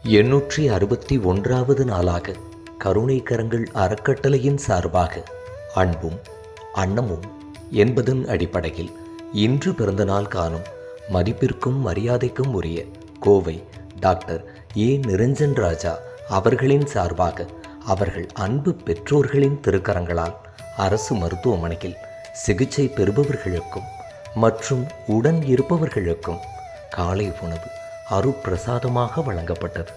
861வது நாளாக கருணை கரங்கள் அறக்கட்டளையின் சார்பாக அன்பும் அன்னமும் என்பதன் அடிப்படையில் இன்று பிறந்தநாள் காணும் மதிப்பிற்கும் மரியாதைக்கும் உரிய கோவை டாக்டர் ஏ நிரஞ்சன் ராஜா அவர்களின் சார்பாக அவர்கள் அன்பு பெற்றோர்களின் திருக்கரங்களால் அரசு மருத்துவமனையில் சிகிச்சை பெறுபவர்களுக்கும் மற்றும் உடன் இருப்பவர்களுக்கும் காலை உணவு அருட்பிரசாதமாக வழங்கப்பட்டது.